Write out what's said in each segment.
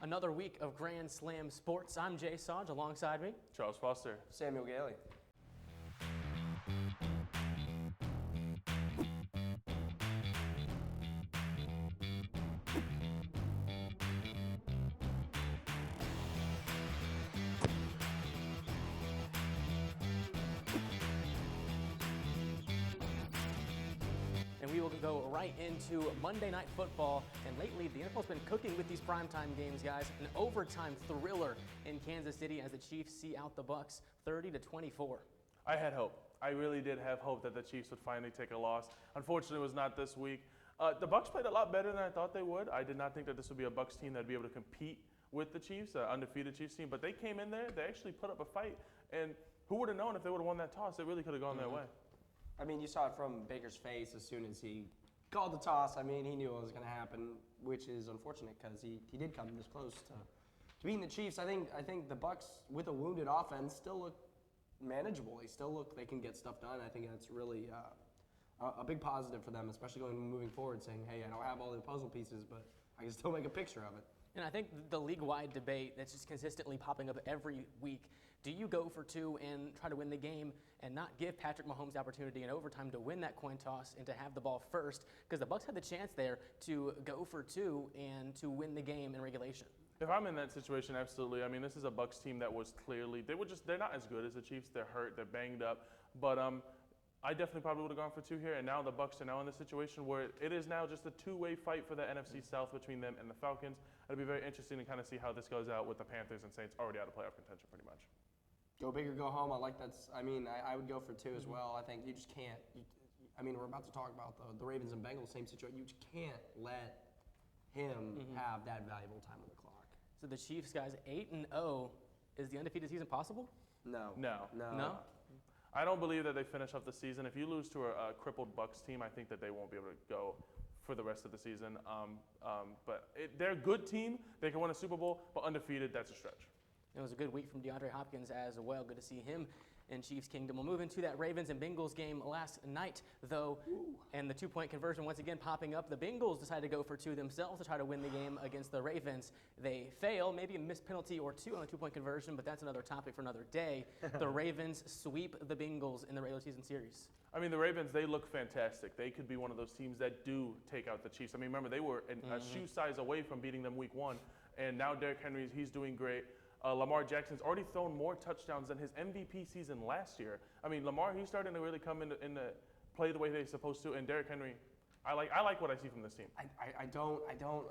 Another week of Grand Slam sports. I'm Jay Sodge. Alongside me, Charles Foster. Samuel Gailey. and we will go right into Monday Night Football. And lately, the NFL's been cooking with these primetime games, guys. An overtime thriller in Kansas City as the Chiefs see out the Bucs 30-24. I had hope. I really did have hope that the Chiefs would finally take a loss. Unfortunately, it was not this week. The Bucs played a lot better than I thought they would. I did not think that this would be a Bucs team that would be able to compete with the Chiefs, undefeated Chiefs team. But they came in there. They actually put up a fight. And who would have known if they would have won that toss? It really could have gone their way. I mean, you saw it from Baker's face as soon as he called the toss. I mean, he knew what was going to happen, which is unfortunate because he did come this close to beating the Chiefs. I think the Bucs, with a wounded offense, still look manageable. They still look they can get stuff done. I think that's really a big positive for them, especially moving forward, saying, hey, I don't have all the puzzle pieces, but I can still make a picture of it. And I think the league-wide debate that's just consistently popping up every week, do you go for two and try to win the game and not give Patrick Mahomes the opportunity in overtime to win that coin toss and to have the ball first? Because the Bucs had the chance there to go for two and to win the game in regulation. If I'm in that situation, absolutely. I mean, this is a Bucs team that was clearly, they're not as good as the Chiefs. They're hurt, they're banged up. But I definitely probably would have gone for two here. And now the Bucs are now in the situation where it is now just a two-way fight for the NFC South between them and the Falcons. It'll be very interesting to kind of see how this goes out with the Panthers and Saints already out of playoff contention pretty much. Go big or go home. I like that. I mean, I would go for two as well. I think you just can't. I mean, we're about to talk about the Ravens and Bengals, same situation. You just can't let him have that valuable time on the clock. So the Chiefs, guys, 8-0. Is the undefeated season possible? No. I don't believe that they finish off the season. If you lose to a crippled Bucs team, I think that they won't be able to go for the rest of the season. But they're a good team. They can win a Super Bowl, but undefeated, that's a stretch. It was a good week from DeAndre Hopkins as well. Good to see him in Chiefs Kingdom. We'll move into that Ravens and Bengals game last night, though, and the two-point conversion once again popping up. The Bengals decided to go for two themselves to try to win the game against the Ravens. They fail, maybe a missed penalty or two on the two-point conversion, but that's another topic for another day. The Ravens sweep the Bengals in the regular season series. I mean, the Ravens, they look fantastic. They could be one of those teams that do take out the Chiefs. I mean, remember, they were a shoe size away from beating them week one, and now Derrick Henry, he's doing great. Lamar Jackson's already thrown more touchdowns than his MVP season last year. I mean, Lamar, he's starting to really come into play the way they're supposed to. And Derrick Henry, I like what I see from this team. I don't.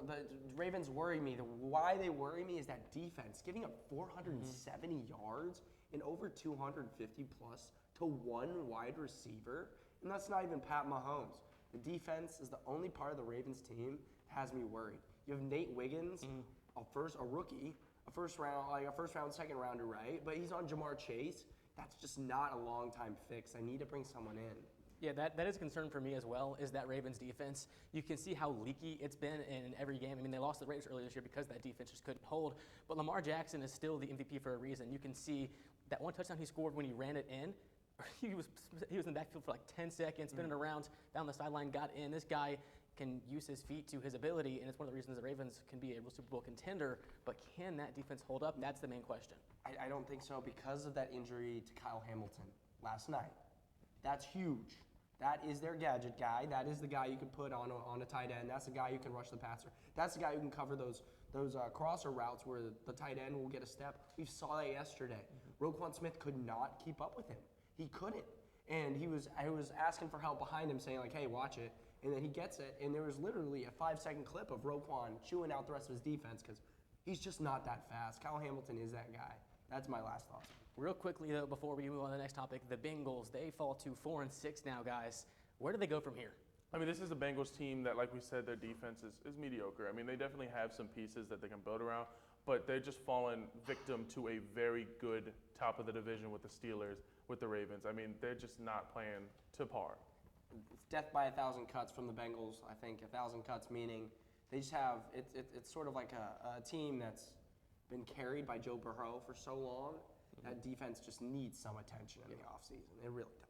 The Ravens worry me. Why they worry me is that defense, giving up 470 yards and over 250 plus to one wide receiver, and that's not even Pat Mahomes. The defense is the only part of the Ravens team that has me worried. You have Nate Wiggins, a rookie. A first round, second rounder, right? But he's on Jamar Chase. That's just not a long-time fix. I need to bring someone in. Yeah, that is a concern for me as well, is that Ravens defense. You can see how leaky it's been in every game. I mean, they lost the Raiders earlier this year because that defense just couldn't hold. But Lamar Jackson is still the MVP for a reason. You can see that one touchdown he scored when he ran it in. He was in the backfield for like 10 seconds, spinning around down the sideline, got in. This guy can use his feet to his ability, and it's one of the reasons the Ravens can be a Super Bowl contender. But can that defense hold up? That's the main question. I don't think so because of that injury to Kyle Hamilton last night. That's huge. That is their gadget guy. That is the guy you can put on a tight end. That's the guy who can rush the passer. That's the guy who can cover those crosser routes where the tight end will get a step. We saw that yesterday. Roquan Smith could not keep up with him. He couldn't. And I was asking for help behind him, saying like, hey, watch it. And then he gets it, and there was literally a 5-second clip of Roquan chewing out the rest of his defense because he's just not that fast. Kyle Hamilton is that guy. That's my last thought. Real quickly, though, before we move on to the next topic, the Bengals, they fall to 4-6 now, guys. Where do they go from here? I mean, this is a Bengals team that, like we said, their defense is mediocre. I mean, they definitely have some pieces that they can build around, but they're just fallen victim to a very good top of the division with the Steelers, with the Ravens. I mean, they're just not playing to par. It's death by 1,000 cuts from the Bengals. I think 1,000 cuts meaning they just have it's sort of like a team that's been carried by Joe Burrow for so long. That defense just needs some attention in the offseason. It really does.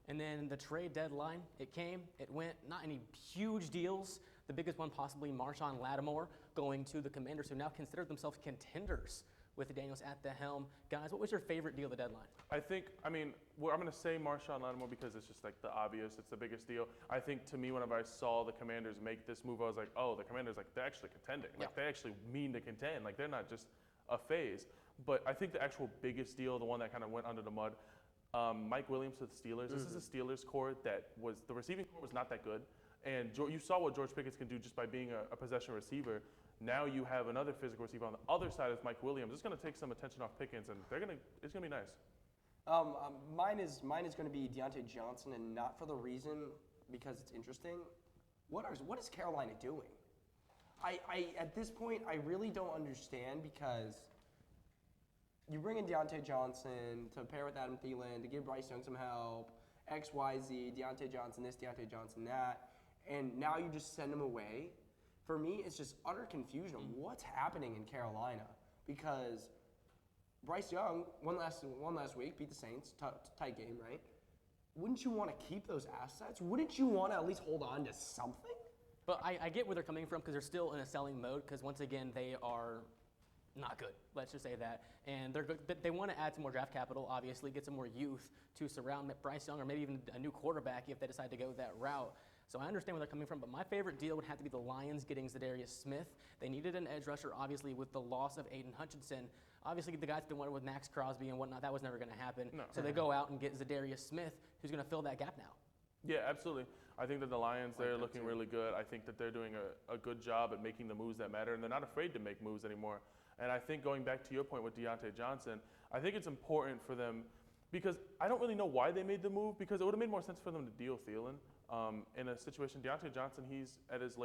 And then the trade deadline, it came, it went, not any huge deals. The biggest one possibly Marshawn Lattimore going to the Commanders, who now consider themselves contenders with Daniels at the helm. Guys, what was your favorite deal of the deadline? I'm going to say Marshawn Lattimore because it's just like the obvious. It's the biggest deal. I think to me, whenever I saw the Commanders make this move, I was like, oh, the Commanders, like, they're actually contending. Like, they actually mean to contend. Like, they're not just a phase. But I think the actual biggest deal, the one that kind of went under the mud, Mike Williams to the Steelers. This is a Steelers core that was, the receiving core was not that good. And you saw what George Pickens can do just by being a possession receiver. Now you have another physical receiver on the other side of Mike Williams. It's going to take some attention off Pickens, and it's going to be nice. Mine is going to be Deontay Johnson, and not for the reason because it's interesting. What is Carolina doing? I at this point I really don't understand, because you bring in Deontay Johnson to pair with Adam Thielen to give Bryce Young some help, X, Y, Z, Deontay Johnson this, Deontay Johnson that, and now you just send him away. For me, it's just utter confusion of what's happening in Carolina, because Bryce Young, one last week, beat the Saints, tight game, right? Wouldn't you want to keep those assets? Wouldn't you want to at least hold on to something? But I get where they're coming from, because they're still in a selling mode, because once again, they are not good. Let's just say that. And they want to add some more draft capital, obviously, get some more youth to surround Bryce Young, or maybe even a new quarterback if they decide to go that route. So I understand where they're coming from, but my favorite deal would have to be the Lions getting Zadarius Smith. They needed an edge rusher, obviously, with the loss of Aiden Hutchinson. Obviously, the guys been wanted with Max Crosby and whatnot. That was never going to happen. No. So they go out and get Zadarius Smith, who's going to fill that gap now. Yeah, absolutely. I think that the Lions, they're looking really good. I think that they're doing a good job at making the moves that matter, and they're not afraid to make moves anymore. And I think going back to your point with Deontay Johnson, I think it's important for them, because I don't really know why they made the move, because it would have made more sense for them to deal Thielen. In a situation, Deontay Johnson, he's at his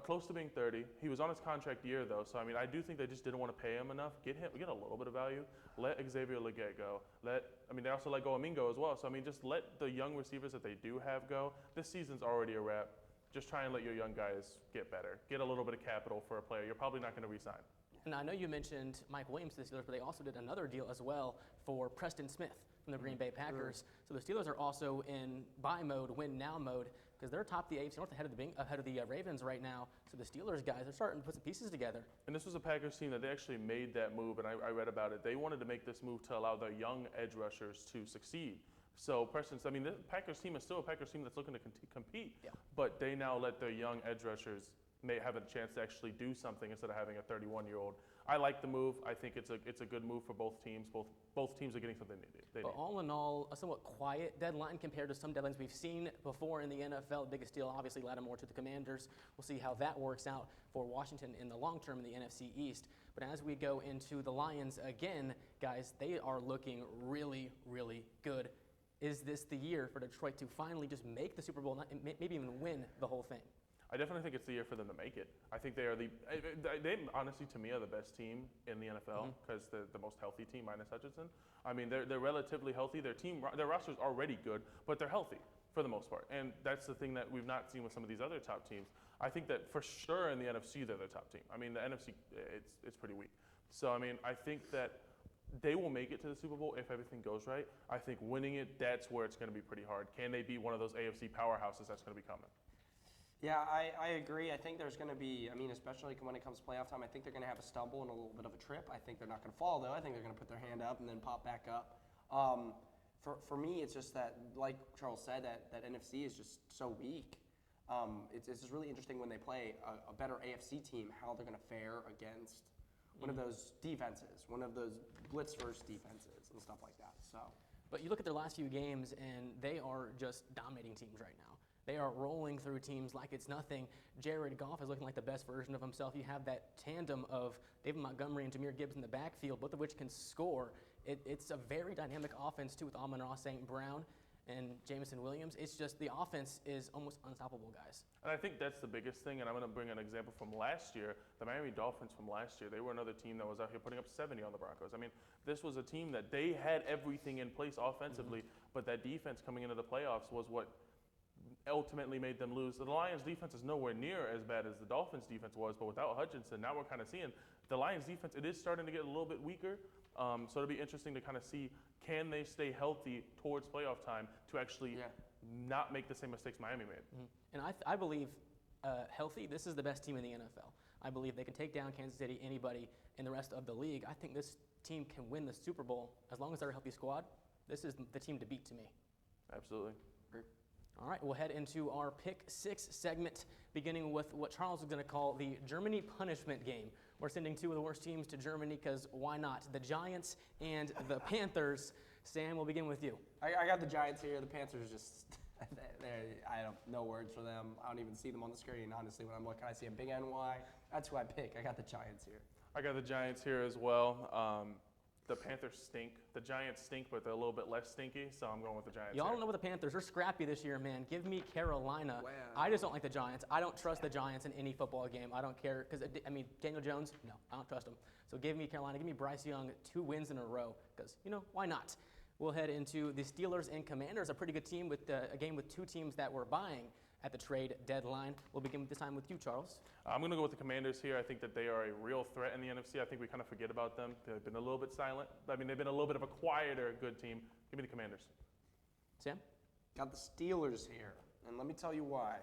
close to being 30. He was on his contract year, though, so I do think they just didn't want to pay him enough. Get a little bit of value. Let Xavier Legette go. They also let go of Mingo as well. So just let the young receivers that they do have go. This season's already a wrap. Just try and let your young guys get better. Get a little bit of capital for a player you're probably not going to re-sign. And I know you mentioned Mike Williams to the Steelers, but they also did another deal as well for Preston Smith from the Green Bay Packers. So the Steelers are also in buy mode, win now mode, because they're top the AFC North ahead of the Ravens right now. So the Steelers guys are starting to put some pieces together. And this was a Packers team that they actually made that move, and I read about it. They wanted to make this move to allow their young edge rushers to succeed. So the Packers team is still a Packers team that's looking to compete, but they now let their young edge rushers may have a chance to actually do something instead of having a 31-year-old. I like the move. I think it's a good move for both teams. Both teams are getting something they need. But all in all, a somewhat quiet deadline compared to some deadlines we've seen before in the NFL. The biggest deal, obviously, Lattimore to the Commanders. We'll see how that works out for Washington in the long term in the NFC East. But as we go into the Lions again, guys, they are looking really, really good. Is this the year for Detroit to finally just make the Super Bowl, maybe even win the whole thing? I definitely think it's the year for them to make it. I think they honestly, to me, are the best team in the NFL, because they're the most healthy team minus Hutchinson. They're relatively healthy. Their roster's already good, but they're healthy for the most part. And that's the thing that we've not seen with some of these other top teams. I think that for sure in the NFC, they're the top team. The NFC, it's pretty weak. So, I think that they will make it to the Super Bowl if everything goes right. I think winning it, that's where it's going to be pretty hard. Can they be one of those AFC powerhouses that's going to be coming? Yeah, I agree. I think there's going to be, especially when it comes to playoff time, I think they're going to have a stumble and a little bit of a trip. I think they're not going to fall, though. I think they're going to put their hand up and then pop back up. For me, it's just that, like Charles said, that NFC is just so weak. It's just really interesting when they play a better AFC team, how they're going to fare against one of those defenses, one of those blitz-first defenses and stuff like that. So, but you look at their last few games, and they are just dominating teams right now. They are rolling through teams like it's nothing. Jared Goff is looking like the best version of himself. You have that tandem of David Montgomery and Jahmyr Gibbs in the backfield, both of which can score. It's a very dynamic offense, too, with Amon-Ra St. Brown and Jameson Williams. It's just the offense is almost unstoppable, guys. And I think that's the biggest thing, and I'm going to bring an example from last year. The Miami Dolphins from last year, they were another team that was out here putting up 70 on the Broncos. This was a team that they had everything in place offensively, but that defense coming into the playoffs was what ultimately made them lose. The Lions defense is nowhere near as bad as the Dolphins defense was, but without Hutchinson, now we're kind of seeing the Lions defense, it is starting to get a little bit weaker. So it'll be interesting to kind of see, can they stay healthy towards playoff time to actually not make the same mistakes Miami made. And I believe healthy, this is the best team in the NFL. I believe they can take down Kansas City, anybody in the rest of the league. I think this team can win the Super Bowl as long as they're a healthy squad. This is the team to beat to me. Absolutely. All right, we'll head into our Pick 6 segment, beginning with what Charles is going to call the Germany punishment game. We're sending two of the worst teams to Germany because why not? The Giants and the Panthers. Sam, we'll begin with you. I got the Giants here. The Panthers just, I have no words for them. I don't even see them on the screen, honestly, when I'm looking. I see a big NY. That's who I pick. I got the Giants here. I got the Giants here as well. The Panthers stink. The Giants stink, but they're a little bit less stinky, so I'm going with the Giants. Y'all here. don't know what the Panthers are scrappy this year, man. Give me Carolina. Wow. I just don't like the Giants. I don't trust the Giants in any football game. I don't care because Daniel Jones, no, I don't trust him. So give me Carolina. Give me Bryce Young 2 wins in a row because why not? We'll head into the Steelers and Commanders, a pretty good team with a game with 2 teams that were buying at the trade deadline. We'll begin this time with you, Charles. I'm going to go with the Commanders here. I think that they are a real threat in the NFC. I think we kind of forget about them. They've been a little bit silent. I mean, they've been a little bit of a quieter good team. Give me the Commanders. Sam? Got the Steelers here, and let me tell you why.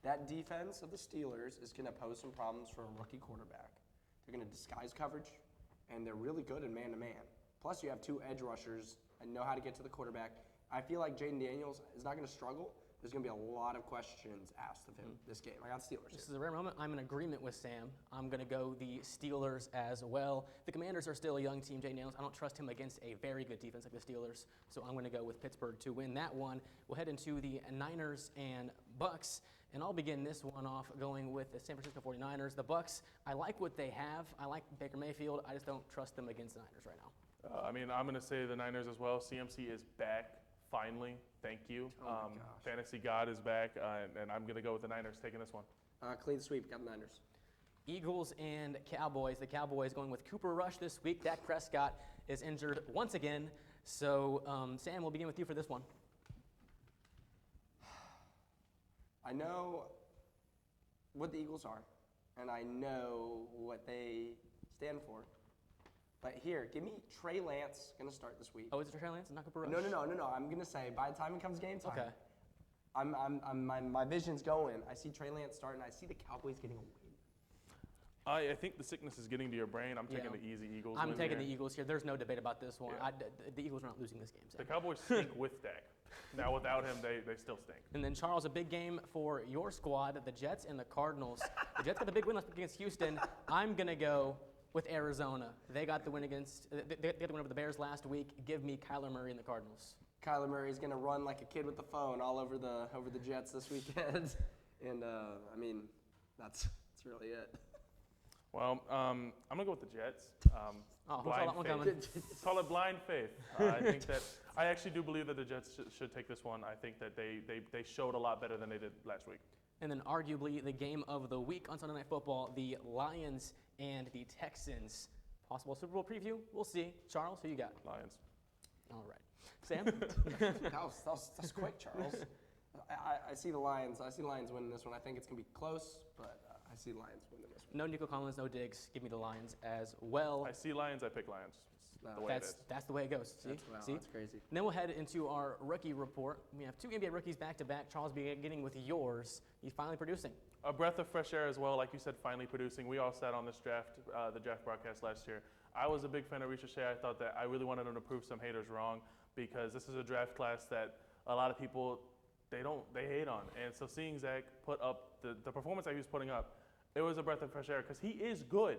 That defense of the Steelers is going to pose some problems for a rookie quarterback. They're going to disguise coverage, and they're really good in man-to-man. Plus, you have 2 edge rushers and know how to get to the quarterback. I feel like Jaden Daniels is not going to struggle. There's going to be a lot of questions asked of him this game. I got Steelers This here. is a rare moment. I'm in agreement with Sam. I'm going to go the Steelers as well. The Commanders are still a young team. Jay Daniels, I don't trust him against a very good defense like the Steelers, so I'm going to go with Pittsburgh to win that one. We'll head into the Niners and Bucks, and I'll begin this one off going with the San Francisco 49ers. The Bucks, I like what they have. I like Baker Mayfield. I just don't trust them against the Niners right now. I'm going to say the Niners as well. CMC is back. Finally, thank you. Oh my gosh. Fantasy God is back, and I'm going to go with the Niners taking this one. Clean sweep. Got the Niners. Eagles and Cowboys. The Cowboys going with Cooper Rush this week. Dak Prescott is injured once again. So, Sam, we'll begin with you for this one. I know what the Eagles are, and I know what they stand for. But here, give me Trey Lance, going to start this week. Oh, is it Trey Lance, not Cooper Rush? No. I'm going to say by the time it comes game time, Okay. my vision's going. I see Trey Lance starting. I see the Cowboys getting a win. I think the sickness is getting to your brain. I'm taking Yeah. the easy Eagles. I'm win taking here. the Eagles here. There's no debate about this one. Yeah. The Eagles are not losing this game, The Sam. Cowboys stink with Dak. Now, without him, they still stink. And then, Charles, a big game for your squad, the Jets and the Cardinals. The Jets got the big win last week against Houston. I'm going to go with Arizona. They got the win they got the win over the Bears last week. Give me Kyler Murray and the Cardinals. Kyler Murray is going to run like a kid with the phone all over the Jets this weekend. And, that's really it. Well, I'm going to go with the Jets. Oh, who saw Blind that one faith. coming? Call it blind faith. I think that I actually do believe that the Jets should take this one. I think that they showed a lot better than they did last week. And then arguably the game of the week on Sunday Night Football, the Lions and the Texans. Possible Super Bowl preview? We'll see. Charles, who you got? Lions. All right. Sam? That's quick, Charles. I see the Lions. I see the Lions winning this one. I think it's going to be close, but I see the Lions winning this one. No Nico Collins, no Diggs. Give me the Lions as well. I see Lions. I pick Lions. It's the way it is. That's the way it goes. See? See? That's crazy. And then we'll head into our rookie report. We have 2 NBA rookies back-to-back. Charles beginning with yours. He's finally producing. A breath of fresh air as well, like you said, finally producing. We all sat on this draft, the draft broadcast last year. I was a big fan of Ricochet. I thought that I really wanted him to prove some haters wrong because this is a draft class that a lot of people, they hate on. And so seeing Zach put up the performance that he was putting up, it was a breath of fresh air because he is good.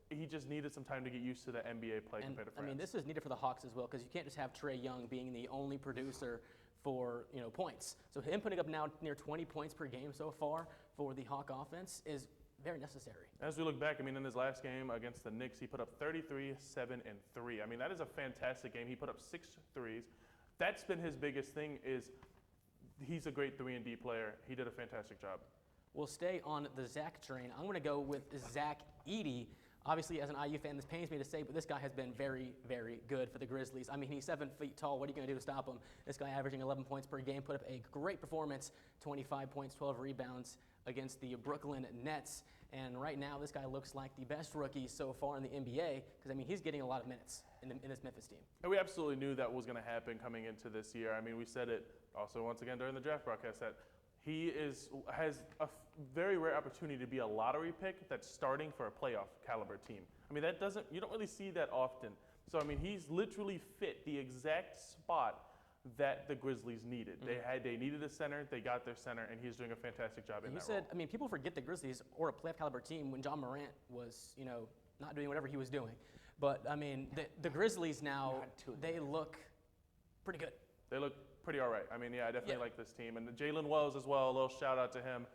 He just needed some time to get used to the NBA play compared to France. I mean, this is needed for the Hawks as well because you can't just have Trae Young being the only producer for points. So him putting up now near 20 points per game so far for the Hawk offense is very necessary. As we look back, I mean, in his last game against the Knicks, he put up 33, 7, and 3. I mean, that is a fantastic game. He put up 6 threes. That's been his biggest thing is he's a great 3-and-D player. He did a fantastic job. We'll stay on the Zach train. I'm going to go with Zach Edey. Obviously, as an IU fan, this pains me to say, but this guy has been very, very good for the Grizzlies. I mean, he's 7 feet tall. What are you going to do to stop him? This guy averaging 11 points per game, put up a great performance, 25 points, 12 rebounds against the Brooklyn Nets. And right now, this guy looks like the best rookie so far in the NBA because, I mean, he's getting a lot of minutes in this Memphis team. And we absolutely knew that was going to happen coming into this year. I mean, we said it also once again during the draft broadcast that he has very rare opportunity to be a lottery pick that's starting for a playoff caliber team. I mean, you don't really see that often. So, I mean, he's literally fit the exact spot that the Grizzlies needed. They needed a center, they got their center, and he's doing a fantastic job in that role. I mean, people forget the Grizzlies or a playoff caliber team when John Morant was, not doing whatever he was doing. But, I mean, the Grizzlies now, they look pretty good. They look pretty all right. I mean, yeah, I definitely like this team. And Jalen Wells as well, a little shout out to him.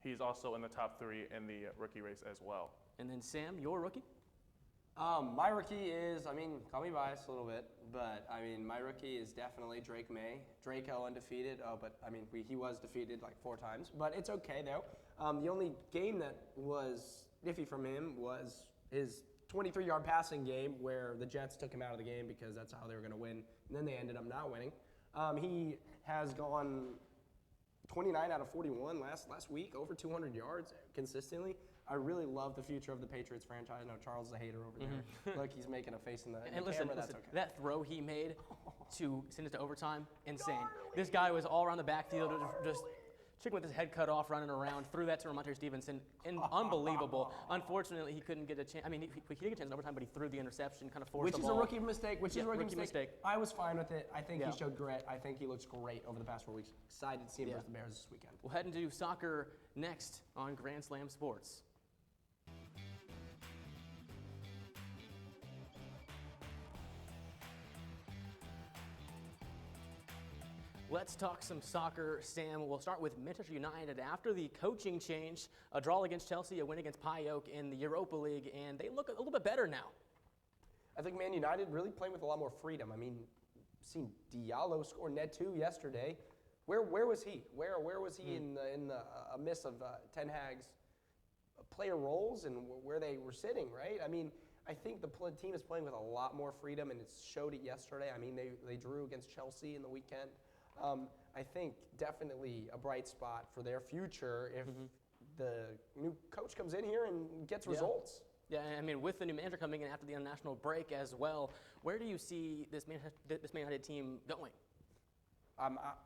He's also in the top 3 in the rookie race as well. And then Sam, your rookie? My rookie is, call me biased a little bit, but my rookie is definitely Drake May. Draco undefeated. He was defeated like 4 times, but it's okay though. The only game that was iffy from him was his 23-yard passing game where the Jets took him out of the game because that's how they were going to win, and then they ended up not winning. He has gone 29 out of 41 last week, over 200 yards consistently. I really love the future of the Patriots franchise. I know Charles is a hater over there. Look, he's making a face in the camera. That's okay. That throw he made to send it to overtime, insane. This guy was all around the backfield, just chicken with his head cut off, running around, threw that to Ramondre Stevenson. Unbelievable. Unfortunately, he couldn't get a chance. I mean, he did get a chance in overtime, but he threw the interception, kind of forced the ball. Which is a rookie mistake. I was fine with it. I think he showed grit. I think he looks great over the past 4 weeks. Excited to see him versus the Bears this weekend. We'll head into soccer next on Grand Slam Sports. Let's talk some soccer, Sam. We'll start with Manchester United. After the coaching change, a draw against Chelsea, a win against PAOK in the Europa League, and they look a little bit better now. I think Man United really playing with a lot more freedom. I mean, seen Diallo score net 2 yesterday. Where was he? Where was he in the midst of Ten Hag's player roles and where they were sitting, right? I mean, I think the team is playing with a lot more freedom, and it showed it yesterday. I mean, they drew against Chelsea in the weekend. I think definitely a bright spot for their future if the new coach comes in here and gets results. Yeah, I mean, with the new manager coming in after the international break as well, where do you see this Man United team going?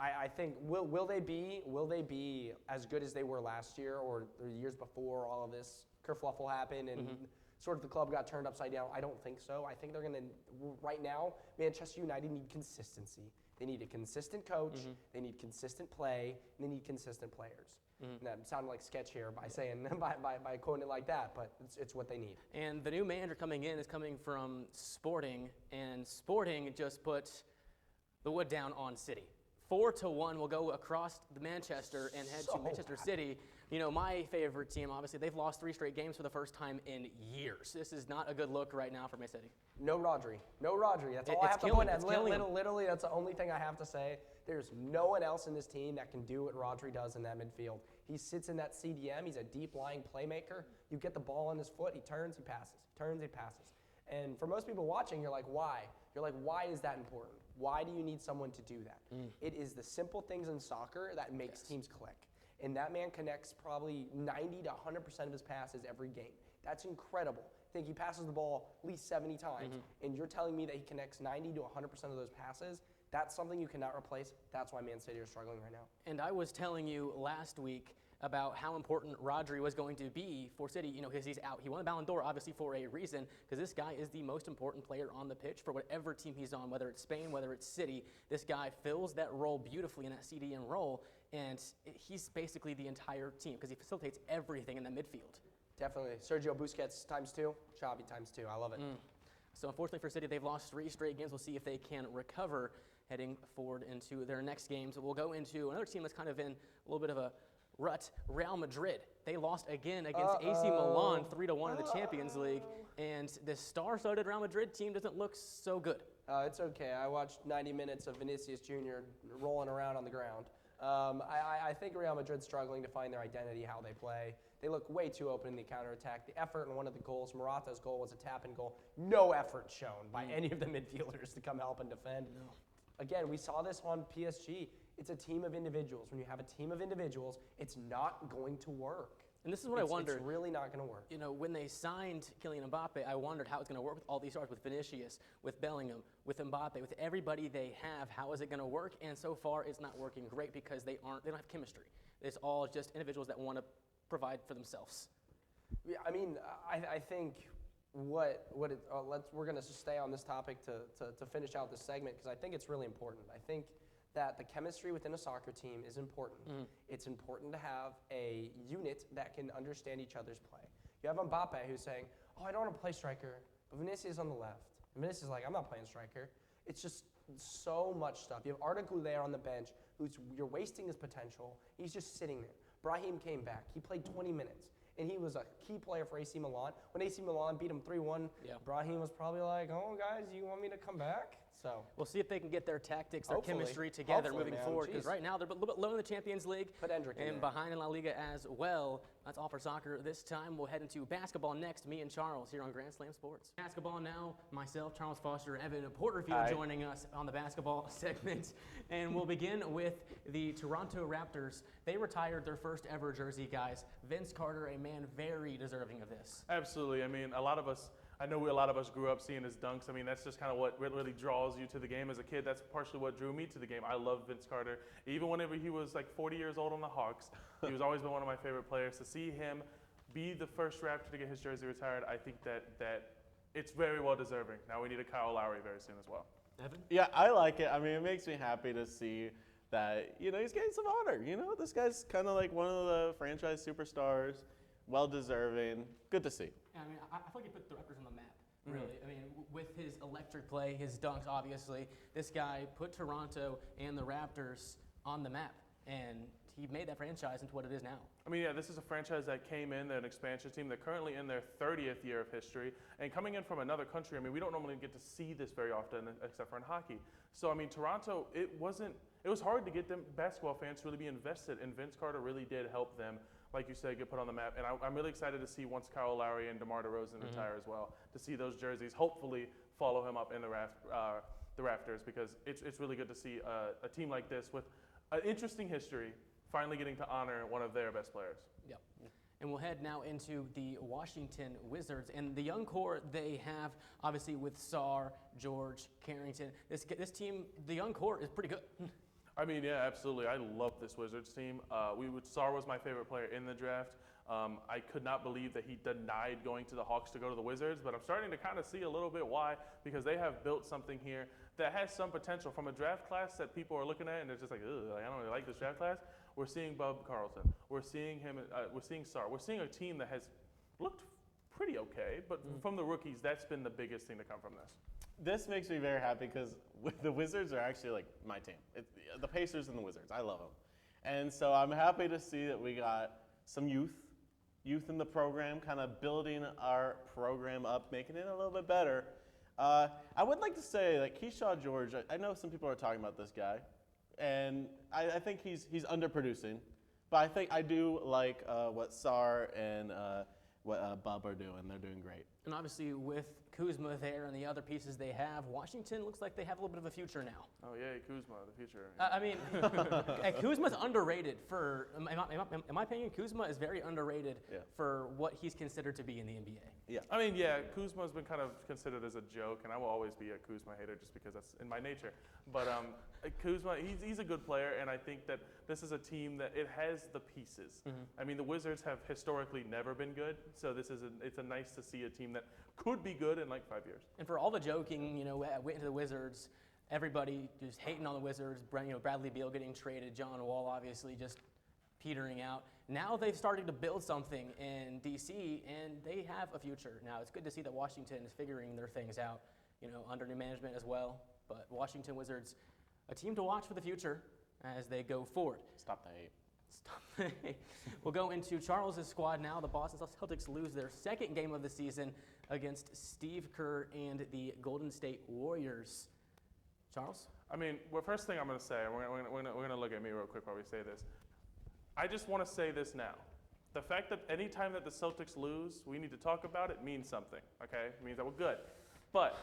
I think will they be as good as they were last year or the years before all of this kerfluffle happened and sort of the club got turned upside down? I don't think so. I think they're going to, right now, Manchester United need consistency. They need a consistent coach, they need consistent play, and they need consistent players. And that sounded like sketch here by saying by quoting it like that, but it's what they need. And the new manager coming in is coming from Sporting, and Sporting just put the wood down on City. 4-1 will go across the Manchester and head to Manchester City. You know, my favorite team, obviously, they've lost 3 straight games for the first time in years. This is not a good look right now for Man City. No Rodri. That's all I have to point at. Literally, that's the only thing I have to say. There's no one else in this team that can do what Rodri does in that midfield. He sits in that CDM. He's a deep-lying playmaker. You get the ball on his foot, he turns, he passes. And for most people watching, you're like, why? You're like, why is that important? Why do you need someone to do that? It is the simple things in soccer that makes teams click. And that man connects probably 90 to 100% of his passes every game. That's incredible. I think he passes the ball at least 70 times, and you're telling me that he connects 90 to 100% of those passes? That's something you cannot replace. That's why Man City are struggling right now. And I was telling you last week about how important Rodri was going to be for City, because he's out. He won the Ballon d'Or, obviously, for a reason, because this guy is the most important player on the pitch for whatever team he's on, whether it's Spain, whether it's City. This guy fills that role beautifully in that CDM role, and he's basically the entire team because he facilitates everything in the midfield. Definitely. Sergio Busquets ×2, Xavi ×2. I love it. So unfortunately for City, they've lost 3 straight games. We'll see if they can recover heading forward into their next games. We'll go into another team that's kind of in a little bit of a rut, Real Madrid. They lost again against AC Milan 3-1 in the Champions League, and the star-studded Real Madrid team doesn't look so good. It's okay. I watched 90 minutes of Vinicius Jr. rolling around on the ground. I think Real Madrid's struggling to find their identity, how they play. They look way too open in the counterattack. The effort in one of the goals, Morata's goal, was a tap-in goal. No effort shown by any of the midfielders to come help and defend. No. Again, we saw this on PSG. It's a team of individuals. When you have a team of individuals, it's not going to work. And this is what I wondered. It's really not going to work. When they signed Kylian Mbappe, I wondered how it's going to work with all these stars, with Vinicius, with Bellingham, with Mbappe, with everybody they have. How is it going to work? And so far, it's not working great because they don't have chemistry. It's all just individuals that want to provide for themselves. Yeah, I mean, I think we're going to stay on this topic to finish out this segment because I think it's really important. I think that the chemistry within a soccer team is important. It's important to have a unit that can understand each other's play. You have Mbappe who's saying, "Oh, I don't want to play striker," but Vinicius is on the left. And Vinicius is like, "I'm not playing striker." It's just so much stuff. You have Arda Güler on the bench, you're wasting his potential. He's just sitting there. Brahim came back. He played 20 minutes, and he was a key player for AC Milan. When AC Milan beat him 3-1, Brahim was probably like, "Oh, guys, you want me to come back?" So we'll see if they can get their tactics, their hopefully. chemistry together Hopefully, moving man. forward. Because Jeez. right now they're a little bit low in the Champions League Put Endrick in and there. behind in La Liga as well. That's all for soccer this time. We'll head into basketball next. Me and Charles here on Grand Slam Sports. Basketball now. Myself, Charles Foster, Evan Porterfield joining us on the basketball segment. And we'll begin with the Toronto Raptors. They retired their first ever jersey, guys. Vince Carter, a man very deserving of this. Absolutely. I mean, a lot of us grew up seeing his dunks. I mean, that's just kind of what really draws you to the game as a kid. That's partially what drew me to the game. I love Vince Carter. Even whenever he was like 40 years old on the Hawks, he was always been one of my favorite players. To see him be the first Raptor to get his jersey retired, I think that it's very well deserving. Now we need a Kyle Lowry very soon as well. Evan? Yeah, I like it. I mean, it makes me happy to see that, he's getting some honor. This guy's kind of like one of the franchise superstars, well-deserving. Good to see. I mean, I feel like he put the Raptors on the map, really. I mean, with his electric play, his dunks, obviously, this guy put Toronto and the Raptors on the map, and he made that franchise into what it is now. I mean, yeah, this is a franchise that came in, they're an expansion team. They're currently in their 30th year of history. And coming in from another country, I mean, we don't normally get to see this very often except for in hockey. So, I mean, Toronto, it was hard to get them basketball fans to really be invested, and Vince Carter really did help them, like you said, get put on the map. And I'm really excited to see once Kyle Lowry and DeMar DeRozan retire as well, to see those jerseys hopefully follow him up in the Raptors, because it's really good to see a team like this with an interesting history finally getting to honor one of their best players. Yep. And we'll head now into the Washington Wizards. And the young core they have, obviously, with Sarr, George, Carrington. This team, the young core is pretty good. I mean, yeah, absolutely. I love this Wizards team. Sarr was my favorite player in the draft. I could not believe that he denied going to the Hawks to go to the Wizards, but I'm starting to kind of see a little bit why, because they have built something here that has some potential from a draft class that people are looking at and they're just like, ugh, I don't really like this draft class. We're seeing Bub Carlton. We're seeing him. We're seeing Sarr. We're seeing a team that has looked pretty okay, but from the rookies, that's been the biggest thing to come from this. This makes me very happy because the Wizards are actually like my team. The Pacers and the Wizards. I love them. And so I'm happy to see that we got some youth in the program, kind of building our program up, making it a little bit better. I would like to say, like, Keyshawn George, I know some people are talking about this guy, and I think he's underproducing, but I do like what Sarr and what Bub are doing. They're doing great. And obviously, with Kuzma there and the other pieces they have, Washington looks like they have a little bit of a future now. Oh, yeah, Kuzma, the future. I mean, Kuzma's underrated for, in my opinion, Kuzma is very underrated for what he's considered to be in the NBA. Yeah. I mean, yeah, Kuzma's been kind of considered as a joke, and I will always be a Kuzma hater just because that's in my nature. But Kuzma, he's a good player, and I think that this is a team that it has the pieces. I mean, the Wizards have historically never been good, so it's a nice to see a team that could be good in like 5 years. And for all the joking, went into the Wizards, everybody just hating on the Wizards, Bradley Beal getting traded, John Wall obviously just petering out. Now they've started to build something in D.C., and they have a future. Now, it's good to see that Washington is figuring their things out, under new management as well. But Washington Wizards, a team to watch for the future as they go forward. Stop the hate. Stop. We'll go into Charles's squad now. The Boston Celtics lose their second game of the season against Steve Kerr and the Golden State Warriors. Charles? I mean, first thing I'm going to say, we're going to look at me real quick while we say this. I just want to say this now. The fact that any time that the Celtics lose, we need to talk about it means something, okay? It means that we're good. But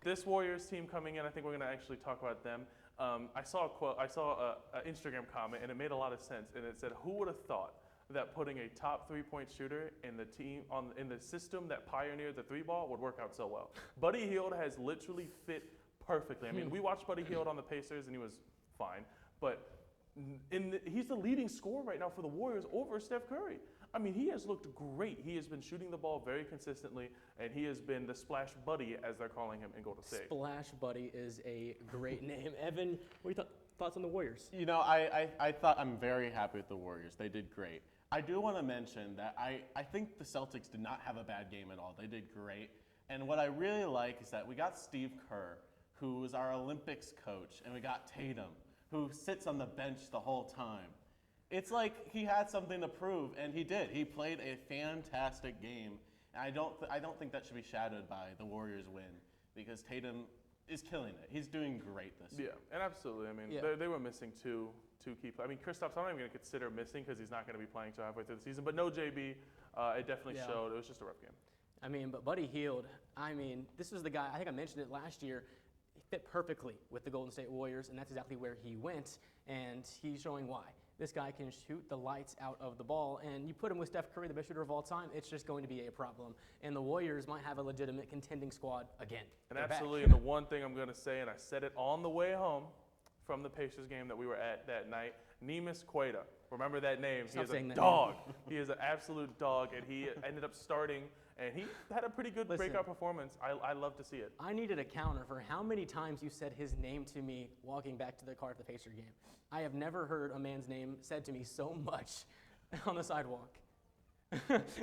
this Warriors team coming in, I think we're going to actually talk about them. I saw a quote, I saw an Instagram comment, and it made a lot of sense. And it said, "Who would have thought that putting a top three-point shooter in the team in the system that pioneered the three ball would work out so well?" Buddy Hield has literally fit perfectly. I mean, we watched Buddy Hield on the Pacers, and he was fine. But he's the leading scorer right now for the Warriors over Steph Curry. I mean, he has looked great. He has been shooting the ball very consistently, and he has been the splash buddy, as they're calling him in Golden State. Splash Buddy is a great name. Evan, what are your thoughts on the Warriors? You know, I thought I'm very happy with the Warriors. They did great. I do want to mention that I think the Celtics did not have a bad game at all. They did great. And what I really like is that we got Steve Kerr, who was our Olympics coach, and we got Tatum, who sits on the bench the whole time. It's like he had something to prove, and he did. He played a fantastic game. And I don't think that should be shadowed by the Warriors win, because Tatum is killing it. He's doing great this year. Yeah, and absolutely. I mean, Yeah. they were missing two key players. I mean, Kristaps, I'm not even going to consider missing because he's not going to be playing till halfway through the season. But no JB, it definitely Yeah. showed. It was just a rough game. I mean, but Buddy Hield, I mean, this was the guy, I think I mentioned it last year, he fit perfectly with the Golden State Warriors, and that's exactly where he went, and he's showing why. This guy can shoot the lights out of the ball, and you put him with Steph Curry, the best shooter of all time, it's just going to be a problem. And the Warriors might have a legitimate contending squad again. And They're back. absolutely, and the one thing I'm going to say, and I said it on the way home from the Pacers game that we were at that night, Neemias Queta. Remember that name. Stop He is saying a that dog. He is an absolute dog, and he ended up starting, and he had a pretty good Listen. breakout performance. I love to see it. I needed a counter for how many times you said his name to me walking back to the car at the Pacer game. I have never heard a man's name said to me so much on the sidewalk.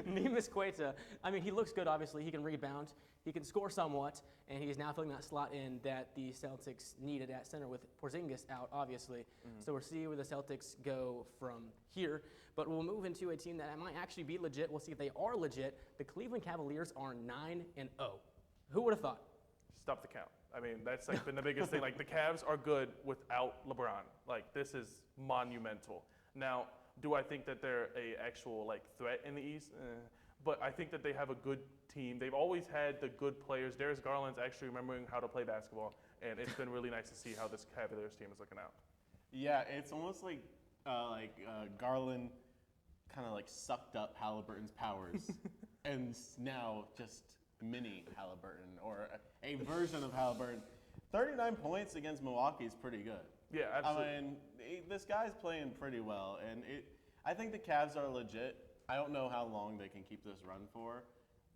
Neemias Queta, I mean, he looks good, obviously. He can rebound. He can score somewhat, and he is now filling that slot in that the Celtics needed at center with Porzingis out, obviously. So we'll see where the Celtics go from here. But we'll move into a team that might actually be legit. We'll see if they are legit. The Cleveland Cavaliers are 9-0. Who would have thought? Stop the count. I mean, that's like been the biggest thing. Like, the Cavs are good without LeBron. Like, this is monumental. Now, do I think that they're a actual like threat in the East? But I think that they have a good team. They've always had the good players. Darius Garland's actually remembering how to play basketball, and it's been really nice to see how this Cavaliers team is looking out. Yeah, it's almost like Garland kind of like sucked up Halliburton's powers, and now just mini Halliburton or a version of Halliburton. 39 points against Milwaukee is pretty good. Yeah, absolutely. I mean, this guy's playing pretty well, and I think the Cavs are legit. I don't know how long they can keep this run for,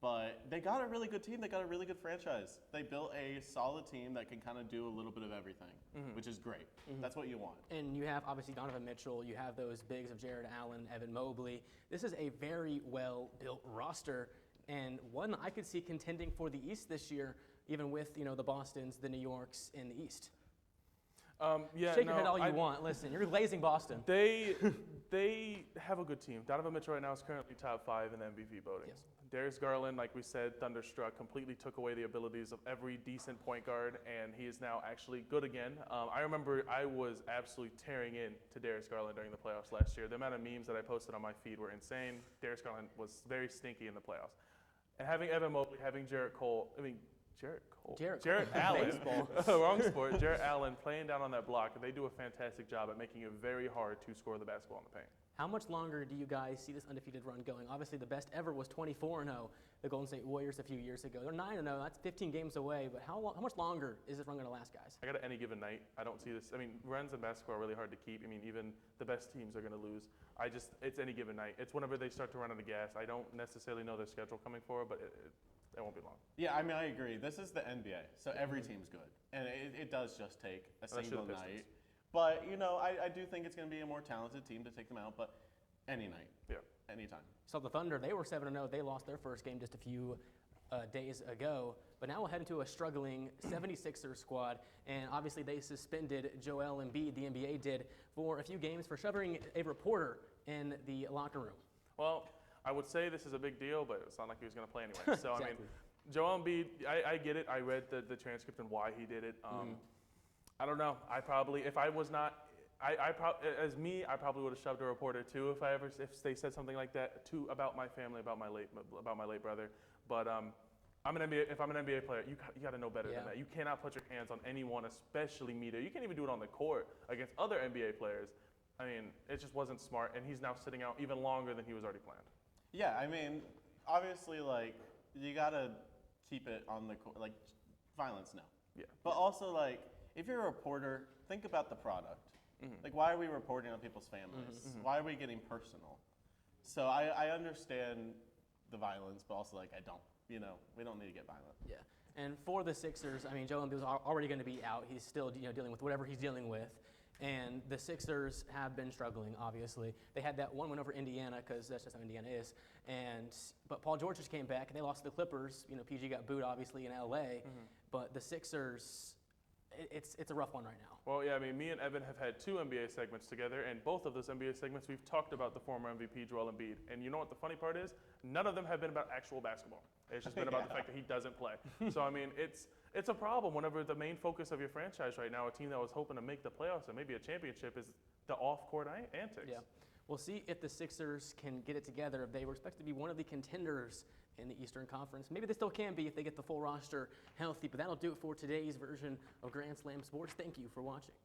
but they got a really good team. They got a really good franchise. They built a solid team that can kind of do a little bit of everything, which is great. That's what you want. And you have, obviously, Donovan Mitchell. You have those bigs of Jared Allen, Evan Mobley. This is a very well-built roster, and one I could see contending for the East this year, even with, the Bostons, the New Yorks, in the East. Shake your head all you want. Listen, you're glazing Boston. They have a good team. Donovan Mitchell right now is currently top 5 in the MVP voting. Yes. Darius Garland, like we said, thunderstruck, completely took away the abilities of every decent point guard, and he is now actually good again. I remember I was absolutely tearing in to Darius Garland during the playoffs last year. The amount of memes that I posted on my feed were insane. Darius Garland was very stinky in the playoffs. And having Evan Mobley, having Jarrett Allen, Baseball. wrong sport, Jarrett Allen playing down on that block, they do a fantastic job at making it very hard to score the basketball in the paint. How much longer do you guys see this undefeated run going? Obviously, the best ever was 24-0, the Golden State Warriors a few years ago. They're 9-0. That's 15 games away. But how much longer is this run going to last, guys? I got any given night. I don't see this. I mean, runs in basketball are really hard to keep. I mean, even the best teams are going to lose. It's any given night. It's whenever they start to run out of gas. I don't necessarily know their schedule coming forward, but it won't be long. Yeah, I mean, I agree. This is the NBA, so every team's good. And it does just take a Unless you're single the Pistons. night. But, I do think it's going to be a more talented team to take them out, but any night. Yeah. Anytime. So the Thunder, they were 7-0. They lost their first game just a few days ago. But now we'll head into a struggling 76ers squad. And obviously they suspended Joel Embiid, the NBA did, for a few games for shoving a reporter in the locker room. Well, I would say this is a big deal, but it's not like he was going to play anyway. So, Exactly. I mean, Joel Embiid, I get it. I read the transcript and why he did it. I don't know. I probably, if I was not, I probably would have shoved a reporter too if they said something like that about my family, about my late brother. But if I'm an NBA player, you got to know better than that. You cannot put your hands on anyone, especially media. You can't even do it on the court against other NBA players. I mean, it just wasn't smart, and he's now sitting out even longer than he was already planned. Yeah, I mean, obviously, like, you got to keep it on the court. Like, violence, no. Yeah. But also, like, if you're a reporter, think about the product. Like, why are we reporting on people's families? Why are we getting personal? So I understand the violence, but also like I don't. You know, we don't need to get violent. Yeah. And for the Sixers, I mean, Joel Embiid was already going to be out. He's still, dealing with whatever he's dealing with. And the Sixers have been struggling, obviously. They had that one win over Indiana because that's just how Indiana is. But Paul George just came back, and they lost to the Clippers. You know, PG got booed, obviously, in L.A. But the Sixers, it's a rough one right now. Well, yeah, I mean, me and Evan have had 2 NBA segments together, and both of those NBA segments, we've talked about the former MVP, Joel Embiid. And you know what the funny part is? None of them have been about actual basketball. It's just been about the fact that he doesn't play. So, I mean, it's a problem whenever the main focus of your franchise right now, a team that was hoping to make the playoffs and maybe a championship, is the off-court antics. Yeah. We'll see if the Sixers can get it together. If they were expected to be one of the contenders in the Eastern Conference. Maybe they still can be if they get the full roster healthy. But that'll do it for today's version of Grand Slam Sports. Thank you for watching.